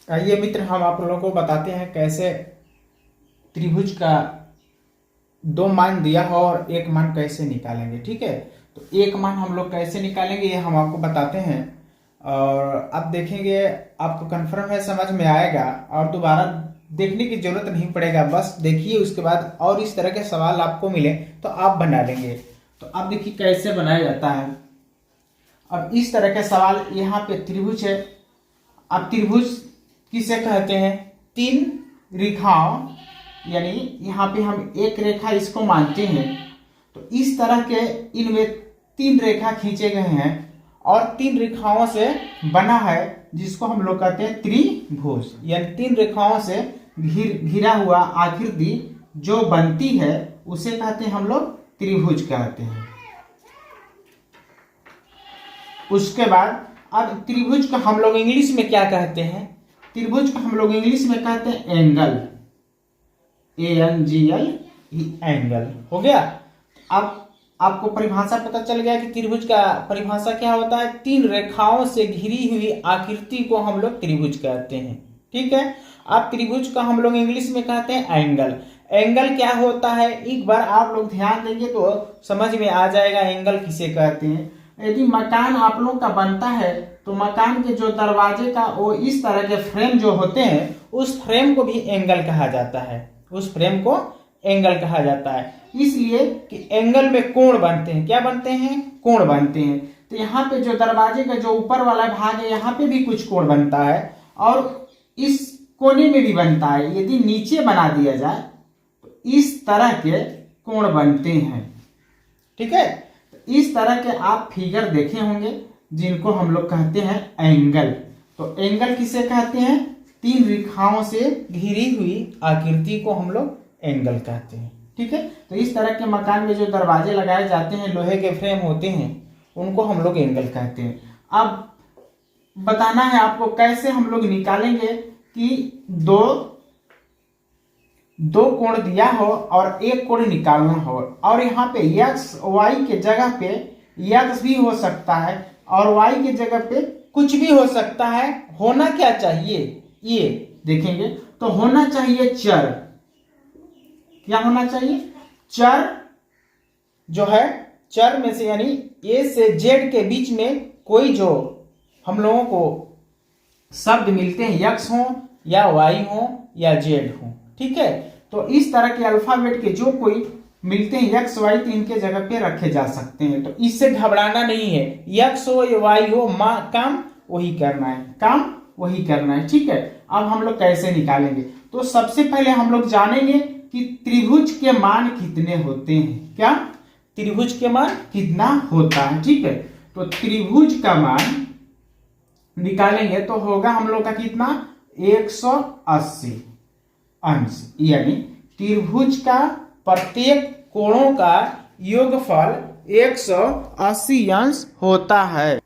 आइए मित्र, हम आप लोगों को बताते हैं कैसे त्रिभुज का दो मान दिया हो और एक मान कैसे निकालेंगे। ठीक है, तो एक मान हम लोग कैसे निकालेंगे ये हम आपको बताते हैं और आप देखेंगे, आपको कंफर्म है, समझ में आएगा और दोबारा देखने की जरूरत नहीं पड़ेगा। बस देखिए, उसके बाद और इस तरह के सवाल आपको मिले तो आप बना लेंगे। तो अब देखिए कैसे बनाया जाता है। अब इस तरह के सवाल, यहाँ पे त्रिभुज है। अब त्रिभुज किसे कहते हैं? तीन रेखाओं, यानी यहाँ पे हम एक रेखा इसको मानते हैं, तो इस तरह के इनमें तीन रेखा खींचे गए हैं और तीन रेखाओं से बना है, जिसको हम लोग कहते हैं त्रिभुज। यानी तीन रेखाओं से घिरा हुआ आकृति जो बनती है उसे कहते हैं हम लोग त्रिभुज कहते हैं। उसके बाद अब त्रिभुज का हम लोग इंग्लिश में क्या कहते हैं? त्रिभुज को हम लोग इंग्लिश में कहते हैं एंगल, ANGL, एंगल। हो गया। अब आपको परिभाषा पता चल गया कि त्रिभुज का परिभाषा क्या होता है। तीन रेखाओं से घिरी हुई आकृति को हम लोग त्रिभुज कहते हैं। ठीक है। अब त्रिभुज का हम लोग इंग्लिश में कहते हैं एंगल। एंगल क्या होता है, एक बार आप लोग ध्यान देंगे तो समझ में आ जाएगा एंगल किसे कहते हैं। यदि मकान आप लोग का बनता है तो मकान के जो दरवाजे का वो इस तरह के फ्रेम जो होते हैं, उस फ्रेम को भी एंगल कहा जाता है। उस फ्रेम को एंगल कहा जाता है इसलिए कि एंगल में कोण बनते हैं। क्या बनते हैं? कोण बनते हैं। तो यहाँ पे जो दरवाजे का जो ऊपर वाला भाग है, यहाँ पे भी कुछ कोण बनता है और इस कोने में भी बनता है। यदि नीचे बना दिया जाए तो इस तरह के कोण बनते हैं। ठीक है। इस तरह के आप फिगर देखे होंगे जिनको हम लोग कहते हैं एंगल। तो एंगल किसे कहते हैं? तीन रेखाओं से घिरी हुई आकृति को हम लोग एंगल कहते हैं। ठीक है। तो इस तरह के मकान में जो दरवाजे लगाए जाते हैं, लोहे के फ्रेम होते हैं, उनको हम लोग एंगल कहते हैं। अब बताना है आपको कैसे हम लोग निकालेंगे कि दो कोण दिया हो और एक कोण निकालना हो, और यहाँ पे x y के जगह पे x भी हो सकता है और y के जगह पे कुछ भी हो सकता है। होना क्या चाहिए ये देखेंगे। तो होना चाहिए चर। क्या होना चाहिए? चर जो है, चर में से यानी A से Z के बीच में कोई जो हम लोगों को शब्द मिलते हैं, x हो या y हो या z हो। ठीक है। तो इस तरह के अल्फाबेट के जो कोई मिलते हैं x y, तो इनके जगह पे रखे जा सकते हैं। तो इससे घबराना नहीं है, x हो या y हो, काम वही करना है, काम वही करना है। ठीक है। अब हम लोग कैसे निकालेंगे? तो सबसे पहले हम लोग जानेंगे कि त्रिभुज के मान कितने होते हैं। क्या? त्रिभुज के मान कितना होता है। ठीक है। तो त्रिभुज का मान निकालेंगे तो होगा हम लोग का कितना? 180 अंश, यानी त्रिभुज का प्रत्येक कोणों का योगफल 180 अंश होता है।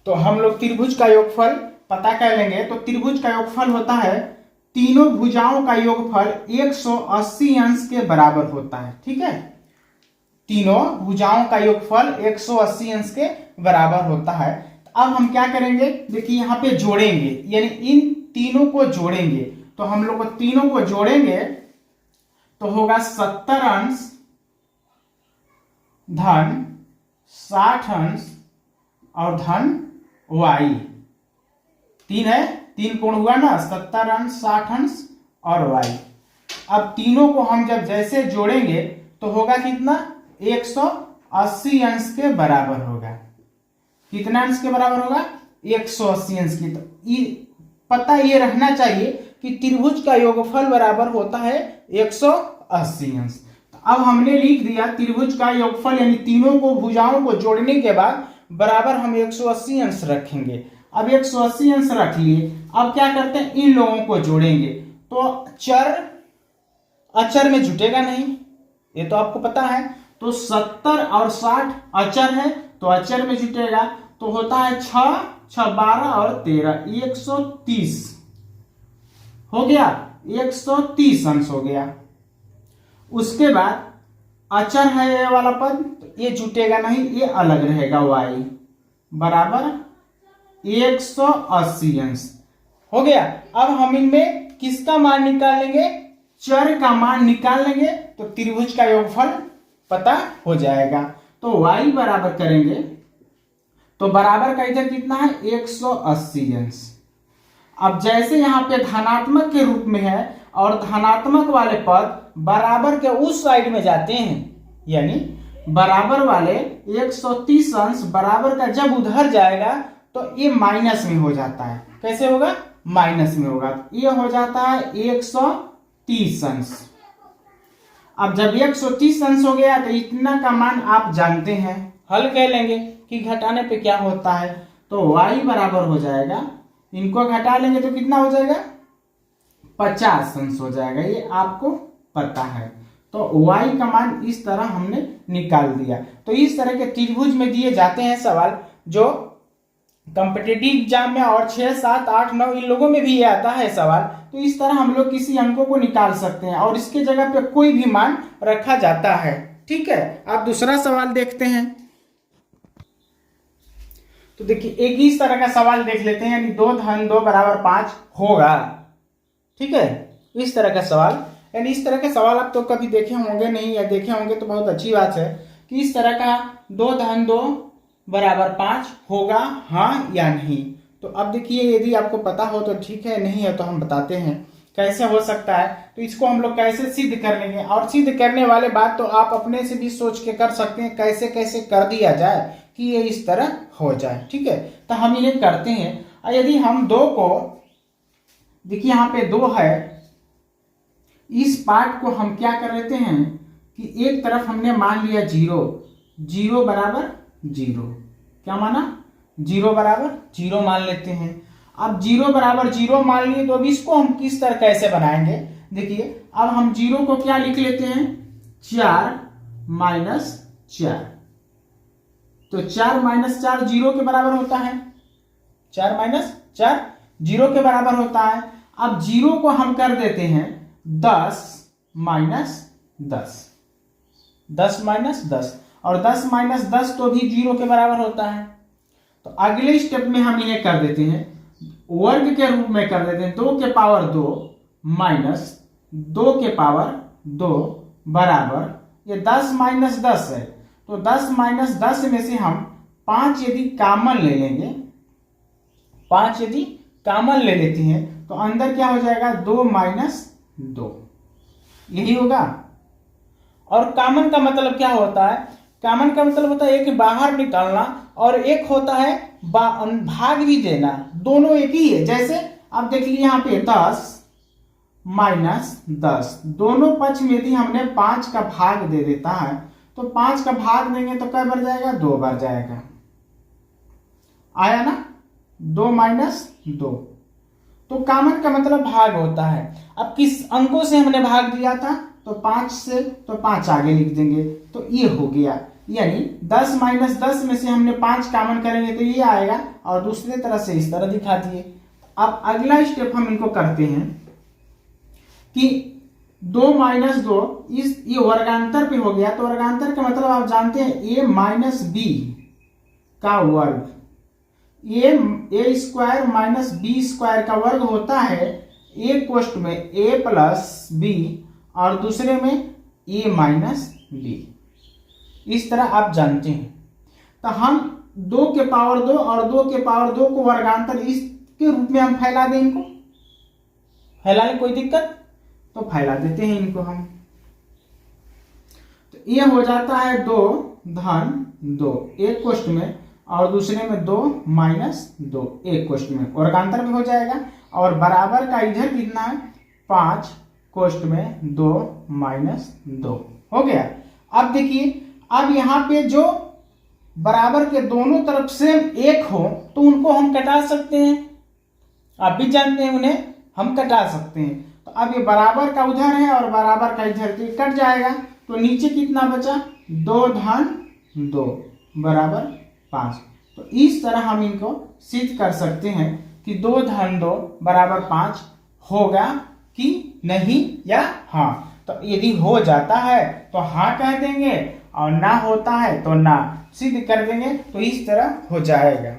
तो हम लोग त्रिभुज का योगफल पता कर लेंगे। तो त्रिभुज का योगफल होता है, तीनों भुजाओं का योगफल 180 अंश के बराबर होता है। ठीक है। तीनों भुजाओं का योगफल 180 अंश के बराबर होता है। अब हम क्या करेंगे? देखिए यहाँ पे जोड़ेंगे, यानी इन तीनों को जोड़ेंगे। तो हम लोग तीनों को जोड़ेंगे तो होगा 70 अंश धन 60 अंश और धन y। तीन है, तीन कोण हुआ ना, 70 अंश, 60 अंश और y। अब तीनों को हम जब जैसे जोड़ेंगे तो होगा कितना? 180 अंश के बराबर होगा। कितना अंश के बराबर होगा? 180 अंश की। तो पता ये रहना चाहिए कि त्रिभुज का योगफल बराबर होता है 180 अंश। तो अब हमने लिख दिया त्रिभुज का योगफल, यानी तीनों को भुजाओं को जोड़ने के बाद बराबर हम 180 अंश रखेंगे। अब 180 अंश रख लिए। अब क्या करते हैं? इन लोगों को जोड़ेंगे। तो चर अचर में जुटेगा नहीं, ये तो आपको पता है। तो 70 और 60 अचर है तो अचर में जुटेगा। तो होता है 6, 6, 12 और 13, 130 हो गया। 130 अंश हो गया। उसके बाद अचर है ये वाला पद, तो ये जुटेगा नहीं, ये अलग रहेगा y बराबर 180 अंश हो गया। अब हम इनमें किसका मान निकालेंगे, चर का मान निकाल लेंगे तो त्रिभुज का योगफल पता हो जाएगा। तो y बराबर करेंगे तो बराबर का इधर कितना है 180 अंश। अब जैसे यहाँ पे धनात्मक के रूप में है और धनात्मक वाले पद बराबर के उस साइड में जाते हैं, यानी बराबर वाले 130 अंश बराबर का जब उधर जाएगा तो ये माइनस में हो जाता है। कैसे होगा, माइनस में होगा। ये हो जाता है 130 अंश। अब जब 130 अंश हो गया तो इतना का मान आप जानते हैं, हल कह लेंगे कि घटाने पे क्या होता है। तो y बराबर हो जाएगा, इनको घटा लेंगे तो कितना हो जाएगा 50 अंश हो जाएगा, ये आपको पता है। तो y का मान इस तरह हमने निकाल दिया। तो इस तरह के त्रिभुज में दिए जाते हैं सवाल जो कॉम्पिटिटिव एग्जाम में, और 6, 7, 8, 9 इन लोगों में भी ये आता है सवाल। तो इस तरह हम लोग किसी अंकों को निकाल सकते हैं और इसके जगह पे कोई भी मान रखा जाता है। ठीक है, आप दूसरा सवाल देखते हैं। तो देखिए एक इस तरह का सवाल देख लेते हैं, यानी 2 धन 2 बराबर 5 होगा। ठीक है, इस तरह का सवाल, यानी इस तरह के सवाल आप तो कभी देखे होंगे नहीं, या देखे होंगे तो बहुत अच्छी बात है कि इस तरह का 2 धन 2 बराबर 5 होगा, हाँ या नहीं। तो अब देखिए यदि आपको पता हो तो ठीक है, नहीं है तो हम बताते हैं कैसे हो सकता है। तो इसको हम लोग कैसे सिद्ध कर लेंगे, और सिद्ध करने वाले बात तो आप अपने से भी सोच के कर सकते हैं कैसे कैसे कर दिया जाए कि ये इस तरह हो जाए। ठीक है, तो हम इन्हें करते हैं। यदि हम 2 को, देखिए यहाँ पे 2 है, इस पार्ट को हम क्या कर लेते हैं कि एक तरफ हमने मान लिया 0, 0 बराबर 0, क्या माना 0 बराबर 0 मान लेते हैं। अब 0 बराबर 0 मान लिए तो अब इसको हम किस तरह कैसे बनाएंगे, देखिए अब हम 0 को क्या लिख लेते हैं 4 माइनस 4। तो 4 माइनस 4 0 के बराबर होता है, 4 माइनस 4 0 के बराबर होता है। अब 0 को हम कर देते हैं 10 माइनस 10, 10 माइनस 10, और 10 माइनस 10 तो भी 0 के बराबर होता है। तो अगले स्टेप में हम इन्हें कर देते हैं वर्ग के रूप में कर देते हैं, 2 के पावर 2 माइनस 2 के पावर 2 बराबर, ये 10 माइनस 10 है, तो 10 माइनस 10 में से हम 5 यदि कॉमन ले लेंगे, 5 यदि कॉमन ले लेते हैं तो अंदर क्या हो जाएगा 2 माइनस 2, यही होगा। और कॉमन का मतलब क्या होता है, कॉमन का मतलब होता है एक बाहर निकालना और एक होता है भाग भी देना, दोनों एक ही है। जैसे अब देख लीजिए यहाँ पे 10 माइनस 10, दोनों पक्ष में यदि हमने 5 का भाग दे देता है तो 5 का भाग देंगे तो क्या बढ़ जाएगा 2 बढ़ जाएगा, आया ना 2 माइनस 2। तो कॉमन का मतलब भाग होता है। अब किस अंकों से हमने भाग दिया था, तो 5 से, तो 5 आगे लिख देंगे, तो ये हो गया। यानी 10 माइनस 10 में से हमने 5 कॉमन करेंगे तो ये आएगा, और दूसरे तरह से इस तरह दिखा दिए। अब अगला स्टेप हम इनको करते हैं कि 2 माइनस 2 इस ये वर्गांतर पे हो गया, तो वर्गांतर का मतलब आप जानते हैं a माइनस बी का वर्ग, ए स्क्वायर माइनस बी स्क्वायर का वर्ग होता है एक कोष्ठ में a प्लस बी और दूसरे में a माइनस बी, इस तरह आप जानते हैं। तो हम 2 के पावर 2 और 2 के पावर 2 को वर्गांतर इसके रूप में हम फैला दें, इनको फैलाने कोई दिक्कत, तो फैला देते हैं इनको हम। तो ये हो जाता है 2 धन 2 एक कोष्ठ में और दूसरे में 2 माइनस 2 एक कोष्ठ में, वर्गांतर भी हो जाएगा। और बराबर का इधर कितना है 5 कोष्ठ में 2 माइनस 2 हो गया। अब देखिए अब यहाँ पे जो बराबर के दोनों तरफ से 1 हो तो उनको हम कटा सकते हैं, आप भी जानते हैं उन्हें हम कटा सकते हैं। तो अब ये बराबर का उधर है और बराबर का इधर, तो कट जाएगा। तो नीचे कितना बचा 2 धन 2 बराबर 5। तो इस तरह हम इनको सिद्ध कर सकते हैं कि 2 धन 2 बराबर 5 होगा कि नहीं या हाँ। तो यदि हो जाता है तो हाँ कह देंगे और ना होता है तो ना सिद्ध कर देंगे, तो इस तरह हो जाएगा।